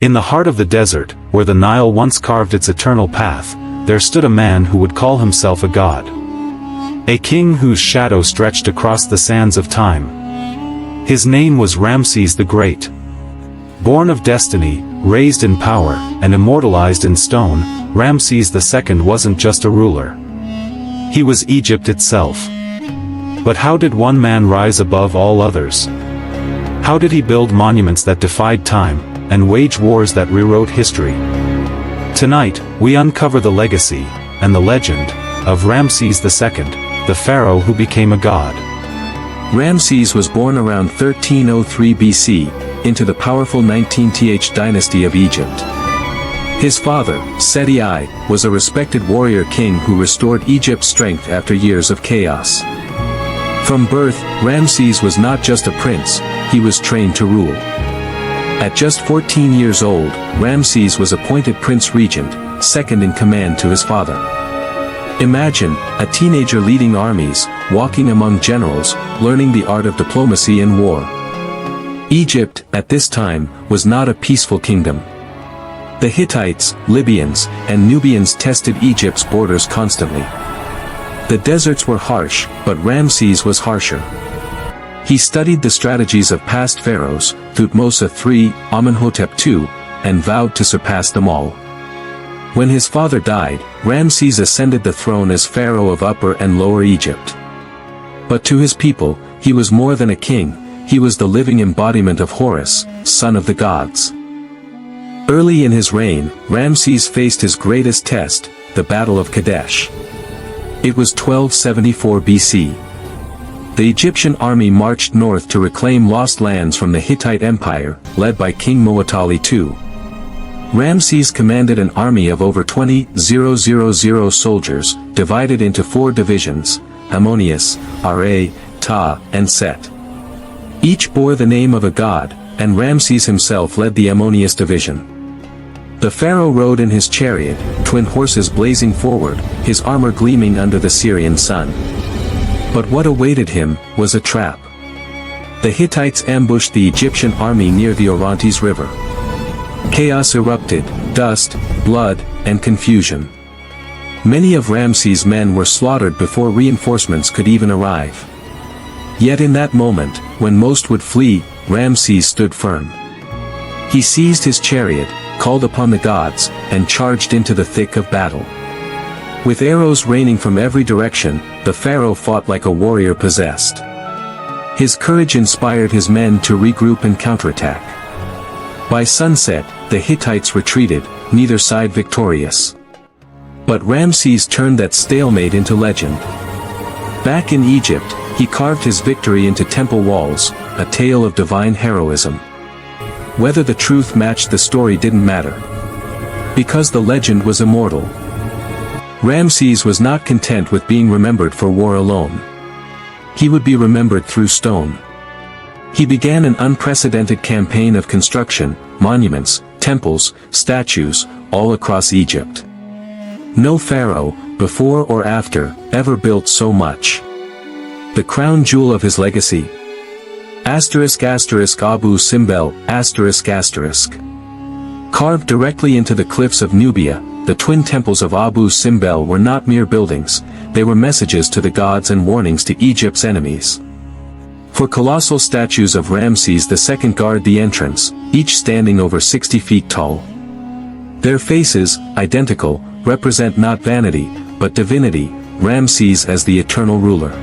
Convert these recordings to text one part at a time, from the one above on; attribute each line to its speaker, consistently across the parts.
Speaker 1: In the heart of the desert, where the Nile once carved its eternal path, there stood a man who would call himself a god. A king whose shadow stretched across the sands of time. His name was Ramses the Great. Born of destiny, raised in power, and immortalized in stone, Ramses II wasn't just a ruler. He was Egypt itself. But how did one man rise above all others? How did he build monuments that defied time, and wage wars that rewrote history? Tonight, we uncover the legacy, and the legend, of Ramses II, the pharaoh who became a god.
Speaker 2: Ramses was born around 1303 BC, into the powerful 19th dynasty of Egypt. His father, Seti I, was a respected warrior king who restored Egypt's strength after years of chaos. From birth, Ramses was not just a prince, he was trained to rule. At just 14 years old, Ramses was appointed Prince Regent, second in command to his father. Imagine, a teenager leading armies, walking among generals, learning the art of diplomacy and war. Egypt, at this time, was not a peaceful kingdom. The Hittites, Libyans, and Nubians tested Egypt's borders constantly. The deserts were harsh, but Ramses was harsher. He studied the strategies of past pharaohs, Thutmose III, Amenhotep II, and vowed to surpass them all. When his father died, Ramses ascended the throne as pharaoh of Upper and Lower Egypt. But to his people, he was more than a king, he was the living embodiment of Horus, son of the gods. Early in his reign, Ramses faced his greatest test, the Battle of Kadesh. It was 1274 BC. The Egyptian army marched north to reclaim lost lands from the Hittite Empire, led by King Muwatalli II. Ramses commanded an army of over 20,000 soldiers, divided into 4 divisions, Ammonius, Ra, Ta, and Set. Each bore the name of a god, and Ramses himself led the Ammonius division. The pharaoh rode in his chariot, twin horses blazing forward, his armor gleaming under the Syrian sun. But what awaited him was a trap. The Hittites ambushed the Egyptian army near the Orontes River. Chaos erupted, dust, blood, and confusion. Many of Ramses' men were slaughtered before reinforcements could even arrive. Yet in that moment, when most would flee, Ramses stood firm. He seized his chariot, called upon the gods, and charged into the thick of battle. With arrows raining from every direction, the pharaoh fought like a warrior possessed. His courage inspired his men to regroup and counterattack. By sunset, the Hittites retreated, neither side victorious. But Ramses turned that stalemate into legend. Back in Egypt, he carved his victory into temple walls, a tale of divine heroism. Whether the truth matched the story didn't matter. Because the legend was immortal. Ramses was not content with being remembered for war alone. He would be remembered through stone. He began an unprecedented campaign of construction, monuments, temples, statues, all across Egypt. No pharaoh, before or after, ever built so much. The crown jewel of his legacy. Abu Simbel, Carved directly into the cliffs of Nubia, the twin temples of Abu Simbel were not mere buildings, they were messages to the gods and warnings to Egypt's enemies. For colossal statues of Ramses II guard the entrance, each standing over 60 feet tall. Their faces, identical, represent not vanity, but divinity, Ramses as the eternal ruler.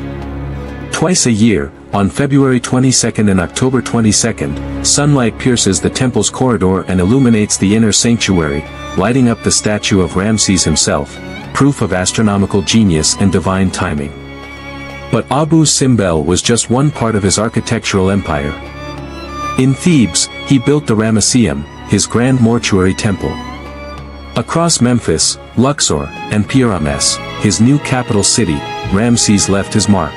Speaker 2: Twice a year, on February 22nd and October 22nd, sunlight pierces the temple's corridor and illuminates the inner sanctuary, lighting up the statue of Ramses himself, proof of astronomical genius and divine timing. But Abu Simbel was just one part of his architectural empire. In Thebes, he built the Ramesseum, his grand mortuary temple. Across Memphis, Luxor, and Pyramus, his new capital city, Ramses left his mark.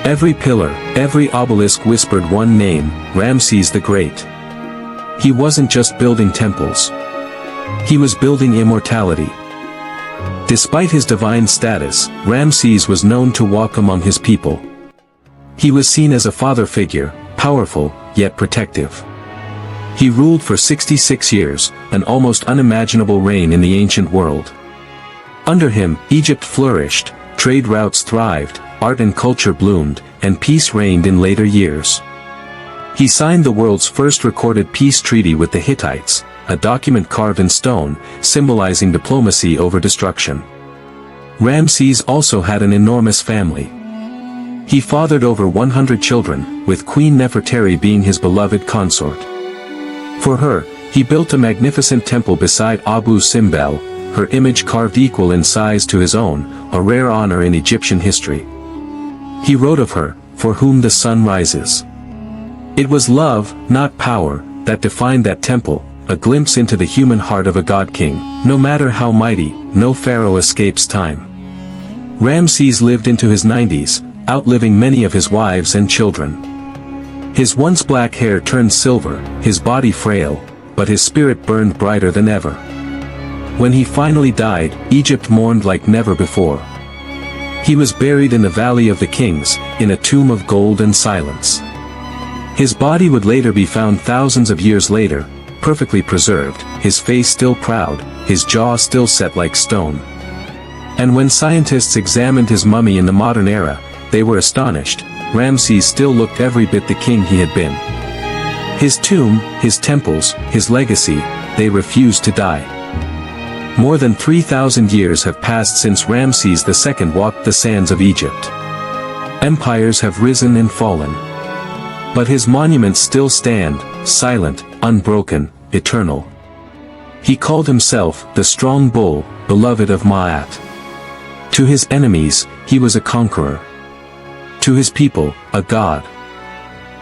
Speaker 2: Every pillar, every obelisk whispered one name, Ramses the Great. He wasn't just building temples. He was building immortality. Despite his divine status, Ramses was known to walk among his people. He was seen as a father figure, powerful, yet protective. He ruled for 66 years, an almost unimaginable reign in the ancient world. Under him, Egypt flourished, trade routes thrived, art and culture bloomed, and peace reigned in later years. He signed the world's first recorded peace treaty with the Hittites, a document carved in stone, symbolizing diplomacy over destruction. Ramses also had an enormous family. He fathered over 100 children, with Queen Nefertari being his beloved consort. For her, he built a magnificent temple beside Abu Simbel, her image carved equal in size to his own, a rare honor in Egyptian history. He wrote of her, "For whom the sun rises." It was love, not power, that defined that temple, a glimpse into the human heart of a god-king. No matter how mighty, no pharaoh escapes time. Ramses lived into his 90s, outliving many of his wives and children. His once black hair turned silver, his body frail, but his spirit burned brighter than ever. When he finally died, Egypt mourned like never before. He was buried in the Valley of the Kings, in a tomb of gold and silence. His body would later be found thousands of years later, perfectly preserved, his face still proud, his jaw still set like stone. And when scientists examined his mummy in the modern era, they were astonished. Ramses still looked every bit the king he had been. His tomb, his temples, his legacy, they refused to die. More than 3,000 years have passed since Ramses II walked the sands of Egypt. Empires have risen and fallen. But his monuments still stand, silent, unbroken, eternal. He called himself the strong bull, beloved of Ma'at. To his enemies, he was a conqueror. To his people, a god.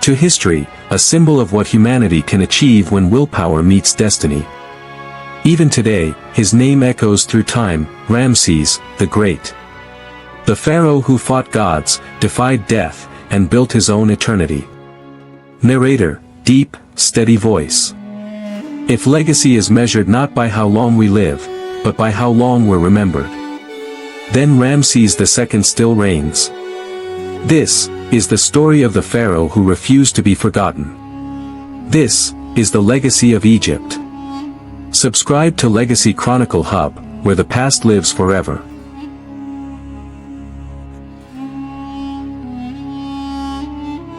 Speaker 2: To history, a symbol of what humanity can achieve when willpower meets destiny. Even today, his name echoes through time, Ramses the Great. The pharaoh who fought gods, defied death, and built his own eternity. Narrator, deep, steady voice. If legacy is measured not by how long we live, but by how long we're remembered, then Ramses II still reigns. This is the story of the pharaoh who refused to be forgotten. This is the legacy of Egypt. Subscribe to Legacy Chronicle Hub, where the past lives forever.